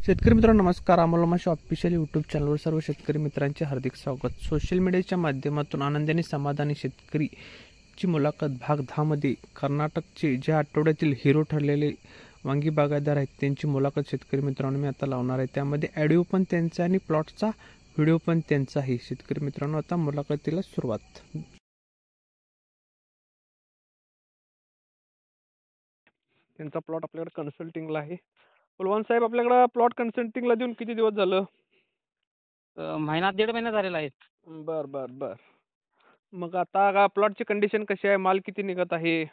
शेतकरी मित्रांनो नमस्कार. अमोल माशी ऑफिशियल यूट्यूब चॅनलवर सर्व शेतकरी मित्रांचे हार्दिक स्वागत. सोशल मीडियाच्या माध्यमातून आनंदाने समाधानी शेतकरीची मुलाखत भाग 10 मध्ये कर्नाटकचे ज्या आठवड्यातील हिरो ठरलेले वांगी बागायतदार आहेत त्यांची मुलाखत शेतकरी मित्रांनो मी आता लावणार आहे. त्यामध्ये ऑडिओ पण त्यांचा आणि प्लॉटचा व्हिडिओ पण त्यांचा आहे. शेतकरी मित्रांनो आता मुलाखतीला सुरुवात. त्यांचा प्लॉट आपल्याकडे कन्सल्टिंगला आहे. पुलवान साहेब, आपल्याकडे प्लॉट कन्सल्टिंगला देऊन किती दिवस झालं? महिना दीड महिना झालेला आहे. बर बर बर. मग आता प्लॉटची कंडिशन कशी आहे? माल किती निघत आहे?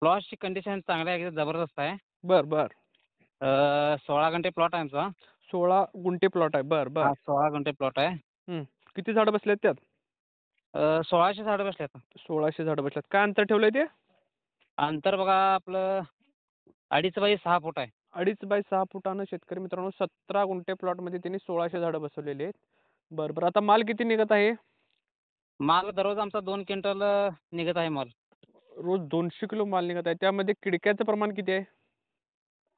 प्लॉटची कंडिशन चांगली आहे, जबरदस्त आहे. बर बर. 16 गुंठे प्लॉट आहे आमचा. 16 गुंठे प्लॉट आहे. बर बर. 16 गुंठे प्लॉट आहे. किती झाडं बसलेत त्यात? 1600 झाडं बसल्यात. 1600 झाडं बसल्यात. काय अंतर ठेवलंय ते? अंतर बघा आपलं 2.5 बाय 6 फूट आहे. 2.5 बाय 6 फुटानं शेतकरी मित्रांनो 17 गुंठे प्लॉट मध्ये त्यांनी 1600 झाडं बसवलेले आहेत. बर बर. आता माल किती निघत आहे? माल दररोज आमचा 2 क्विंटल निघत आहे माल. रोज 200 किलो माल निघत आहे. त्यामध्ये किडक्याचं प्रमाण किती आहे?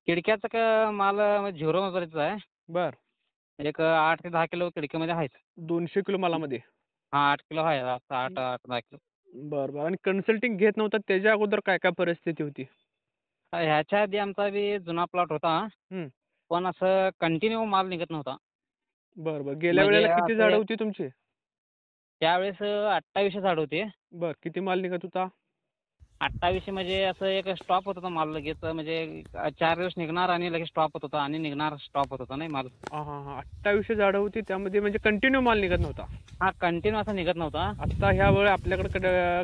किडक्याचा माल 0 नंबरचा आहे. बर. एक 8 ते 10 किलो किडक्यामध्ये आहेत. 200 किलो मालामध्ये? हा 8 किलो आहे. 8-10 किलो. बर बर. आणि कन्सल्टिंग घेत नव्हता त्याच्या अगोदर काय काय परिस्थिती होती? ह्याच्या आधी आमचा बी जुना प्लॉट होता, पण असं कंटिन्यू माल निघत नव्हता. बर बर. गेल्या वेळेला किती झाडं होती तुमची? त्यावेळेस 2800 झाड होते. बर. किती माल निघत होता? 2800 म्हणजे असं एक स्टॉप होत होता माल लगेच, म्हणजे 4 दिवस निघणार आणि लगेच स्टॉप होत होता आणि निघणार स्टॉप होत होता नाही माल. हा हा हा. 2800 झाडं होती त्यामध्ये म्हणजे कंटिन्यू माल निघत नव्हता? हा कंटिन्यू असं निघत नव्हता. आता ह्या वेळी आपल्याकडे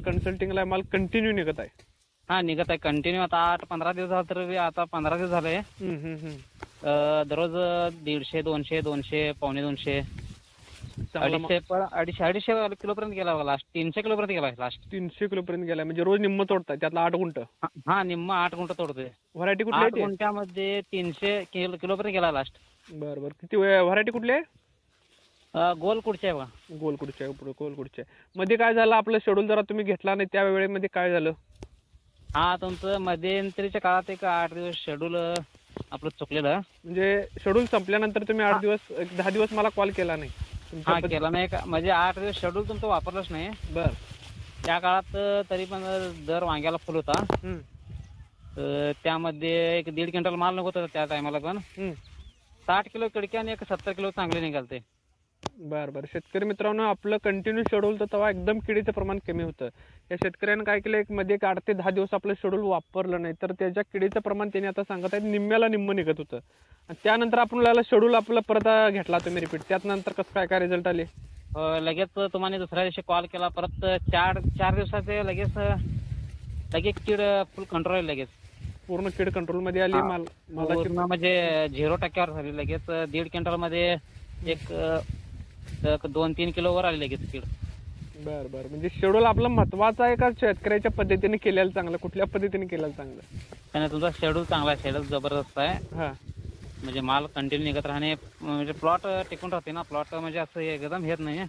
कन्सल्टिंगला माल कंटिन्यू निघत आहे? हा निघत आहे कंटिन्यू. आता 8-15 दिवस झाले तर आता 15 दिवस झाले. दररोज 150, 200, 200, पावणे 200, 250 किलोपर्यंत गेला बघा. लास्ट 300 किलोपर्यंत गेला. लास्ट 300 किलोपर्यंत गेला म्हणजे रोज निम्म तोडताय त्यातला 8 गुंठ? हा निम्म 8 गुंठ तोडतोय. व्हरायटी कुठली 8 गुंठ्यामध्ये 300 किलोपर्यंत गेला लास्ट. बरं बरं. किती व्हरायटी कुठली आहे? गोलकुडची आहे बघा. गोलकुडची आहे. गोलकुडची आहे. मध्ये काय झालं आपलं शेड्यूल जरा तुम्ही घेतला नाही त्या वेळेमध्ये काय झालं? हा तुमचं मध्यंतरीच्या काळात एक 8 दिवस शेड्यूल आपलं चुकलेलं. म्हणजे शेड्यूल संपल्यानंतर तुम्ही 8 दिवस 10 दिवस मला कॉल केला नाही? हा केला नाही म्हणजे 8 दिवस शेड्यूल तुमचं वापरलंच नाही. बर. त्या काळात तरी पण दर वांग्याला फुल होता. त्यामध्ये एक 1.5 क्विंटल माल निघत होता त्या टायमाला पण. 60 किलो किडक्या आणि एक 70 किलो चांगले निघालते. बर बर. शेतकरी मित्रांनो आपलं कंटिन्यू शेड्यूल तर तेव्हा एकदम किडीचं प्रमाण कमी होतं. या शेतकऱ्यानं काय केलं, एक मध्ये 8 ते 10 दिवस आपलं शेड्यूल वापरलं नाही तर त्याच्या किडीचं प्रमाण त्यांनी आता सांगत आहेत निम्म्याला निम्म निघत होतं. आणि त्यानंतर आपण शेड्यूल आपलं परत घेतला तुम्ही रिपीट, त्यानंतर कसं काय काय रिझल्ट आले? लगेच तुम्हाला दुसऱ्या दिवशी कॉल केला परत 4 दिवसाचे लगेच कीड फुल कंट्रोल आहे. लगेच पूर्ण कीड कंट्रोल मध्ये आली. म्हणजे 0% झाली. लगेच 1.5 क्विंटल मध्ये एक 2-3 किलो वर आली लगेच कीड. बर बर. म्हणजे शेड्यूल आपलं महत्वाचं आहे का शेतकऱ्याच्या पद्धतीने केलेलं चांगलं? कुठल्या पद्धतीने केलेलं चांगलं? आणि तुमचा शेड्यूल चांगला आहे. शेड्यूल जबरदस्त आहे. हा म्हणजे माल कंटिन्यू निघत राहणे, म्हणजे प्लॉट टिकून राहते ना. प्लॉट म्हणजे असं एकदम हेच नाही.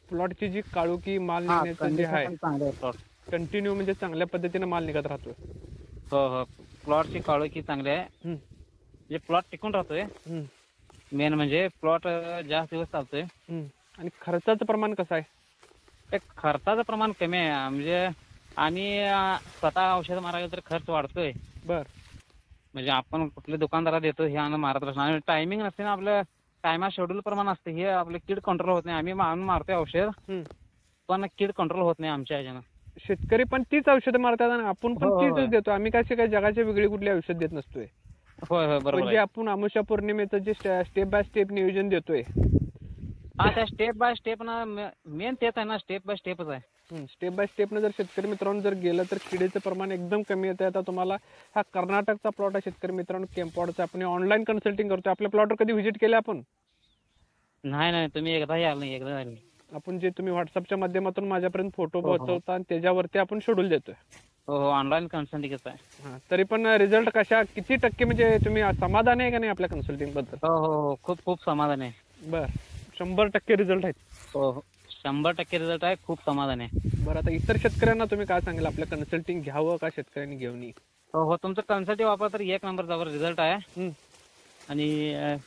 प्लॉटची जी काळुकी माल निघण्याचं जे आहे प्लॉट कंटिन्यू म्हणजे चांगल्या पद्धतीने माल निघत राहतोय. हो हो. प्लॉटची काळुकी चांगली आहे. म्हणजे प्लॉट टिकून राहतोय. मेन म्हणजे प्लॉट जास्त दिवस चालतोय. आणि खर्चाचं प्रमाण कसं आहे? खर्चाचं प्रमाण कमी आहे. म्हणजे आम्ही स्वतः औषध मारायला तर खर्च वाढतोय. बर. म्हणजे आपण कुठल्या दुकानदाराला देतो हे आणून मारत असणार आणि टायमिंग नसते ना आपलं. टायमा शेड्यूल प्रमाण असते. हे आपलं कीड कंट्रोल होत नाही. आम्ही आणून मारतोय औषध पण कीड कंट्रोल होत नाही आमच्या ह्याच्यानं. शेतकरी पण तीच औषधं मारतात आणि आपण पण तीच देतो. आम्ही काय जगाच्या वेगळी कुठली औषध देत नसतोय. होय होय बरोबर. म्हणजे आपण अमावस्या पौर्णिमेचं जे स्टेप बाय स्टेप नियोजन देतोय. हा त्या स्टेप बाय स्टेप ना मेन तेच आहे ना. स्टेप बाय स्टेपच आहे. स्टेप बाय स्टेपनं जर शेतकरी मित्रांनो जर गेलं तर किडीचं प्रमाण एकदम कमी येतं. आता तुम्हाला हा कर्नाटकचा प्लॉट आहे शेतकरी मित्रांनो, केम्पॉडचा. आपण ऑनलाईन कन्सल्टिंग करतोय. आपल्या प्लॉटवर कधी व्हिजिट केले आपण? नाही तुम्ही एकदा याल नाही. एकदा आपण जे तुम्ही व्हॉट्सअपच्या माध्यमातून माझ्यापर्यंत फोटो पोहोचवता आणि त्याच्यावरती आपण शेड्यूल देतोय. हो ऑनलाईन कन्सल्टिंगच आहे. तरी पण रिझल्ट किती टक्के म्हणजे तुम्ही समाधान आहे का नाही आपल्या कन्सल्टिंग बद्दल? हो खूप खूप समाधान आहे. बर. 100% रिझल्ट आहेत? हो 100% रिझल्ट आहे. खूप समाधान आहे. बरं. आता इतर शेतकऱ्यांना तुम्ही काय सांगाल, आपल्या कन्सल्टिंग घ्यावं का शेतकऱ्यांनी घेऊ नये? हो तुमचं कन्सल्टिंग वापर तर 1 नंबर जवळ रिझल्ट आहे. आणि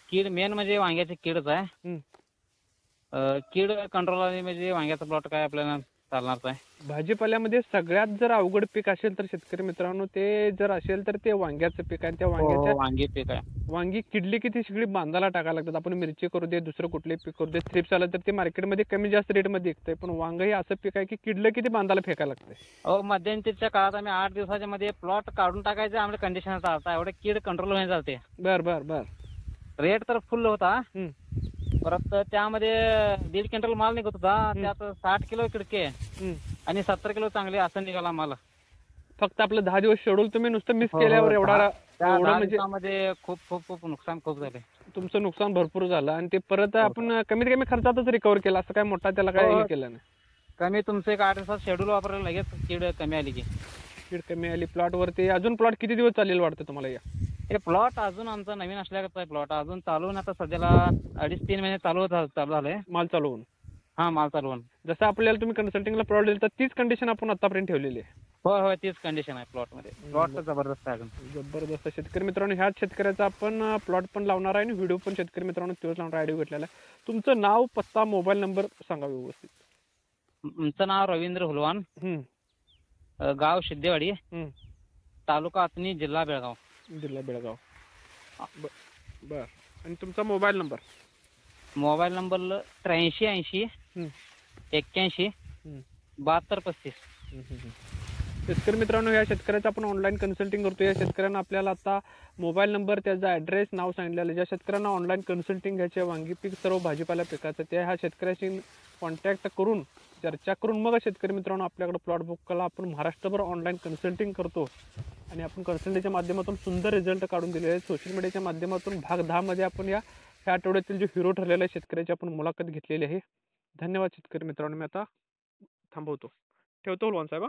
कीड मेन म्हणजे वांग्याची कीडच आहे. हं. कीड कंट्रोल म्हणजे वांग्याचा प्लॉट काय आपल्याला चालणारच आहे. भाजीपाल्यामध्ये सगळ्यात जर अवघड पीक असेल तर शेतकरी मित्रांनो ते जर असेल तर ते वांग्याचं पीक आहे. त्या हो वांग्याच्या हो, वांगी पीक आहे. वांगी किडली की ती सगळी बांधायला टाकायला लागतात. आपण मिरची करू दे, दुसरं कुठलंही पीक करू दे, थ्रिप्स आलं तर ते मार्केटमध्ये कमी जास्त रेटमध्ये विकतंय. पण वांग हे असं पीक आहे की किडलं की ते बांधायला फेकायला लागतंय. अहो मध्यंतरीच्या काळात आम्ही 8 दिवसाच्या मध्ये प्लॉट काढून टाकायचे आम्हाला कंडिशन चालता एवढे कीड कंट्रोल होऊन चालते. बर बर बर. रेट तर फुल होता. हं. परत त्यामध्ये 1.5 क्विंटल माल निघत होता. त्यात 60 किलो किडके हं. आणि 70 किलो चांगले असं निघाला माल. फक्त आपलं 10 दिवस शेड्यूल तुम्ही नुसतं मिस हो, केल्यावर हो. त्या एवढं 10 म्हणजे दिवसामध्ये खूप खूप खूप नुकसान खूप झाले. तुमचं नुकसान भरपूर झालं आणि ते परत हो, आपण कमीत कमी खर्चातच रिकव्हर केलं. असं काय मोठा त्याला काय हो, हे हो. केलं नाही. कमी तुमचं एक 8 दिवसात शेड्यूल वापरायला लगेच कीड कमी आली की. कीड कमी आली प्लॉटवरती. अजून प्लॉट किती दिवस चालेल वाटतं तुम्हाला या? हे प्लॉट अजून आमचा नवीन असल्याचा प्लॉट अजून चालवून आता सध्याला 2.5-3 महिने चालू झालंय. माल चालू होऊन. हा माल चालवून. जसं आपल्याला तुम्ही कन्सल्टिंगला प्लॉट दिलं तर तीच कंडिशन आपण आतापर्यंत ठेवलेली आहे. होय होय, तीच कंडिशन आहे प्लॉटमध्ये. प्लॉट तर जबरदस्त आहे अजून. जबरदस्त. शेतकरी मित्रांनो ह्याच शेतकऱ्याचा आपण प्लॉट पण लावणार आहे आणि व्हिडिओ पण शेतकरी मित्रांनो तोच लावणार आयडिओ घेतलेला आहे. तुमचं नाव, पत्ता, मोबाईल नंबर सांगा व्यवस्थित. आमचं नाव रवींद्र हुलवान. हं. गाव सिद्धेवाडी, हं. तालुका अथणी, जिल्हा बेळगाव. जिल्हा बेळगाव. बर. आणि तुमचा मोबाईल नंबर? मोबाईल नंबर 8380 हं. 81 हं. 7235. शेतकरी मित्रांनो या शेतकऱ्याचं आपण ऑनलाईन कन्सल्टिंग करतो. या शेतकऱ्यांना आपल्याला आता मोबाईल नंबर, त्याचा ॲड्रेस, नाव सांगितलेलं. ज्या शेतकऱ्यांना ऑनलाईन कन्सल्टिंग घ्यायचे वांगी पीक सर्व भाजीपाला पिकाचं त्या ह्या शेतकऱ्याशी कॉन्टॅक्ट करून चर्चा करून मग शेतकरी मित्रांनो आपल्याकडे प्लॉट बुक करा. आपण महाराष्ट्रभर ऑनलाईन कन्सल्टिंग करतो आणि आपण कन्सल्टिंगच्या माध्यमातून सुंदर रिझल्ट काढून दिले आहेत. सोशल मीडियाच्या माध्यमातून भाग 10 मध्ये आपण ह्या आठवड्यातील जो हिरो ठरलेला आहे शेतकऱ्याची आपण मुलाखत घेतलेली आहे. धन्यवाद शेतकरी मित्रांनो. मी आता थांबवतो. ठेवतो हुलवान साहेब.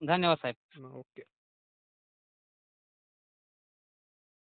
धन्यवाद साहेब. ओके.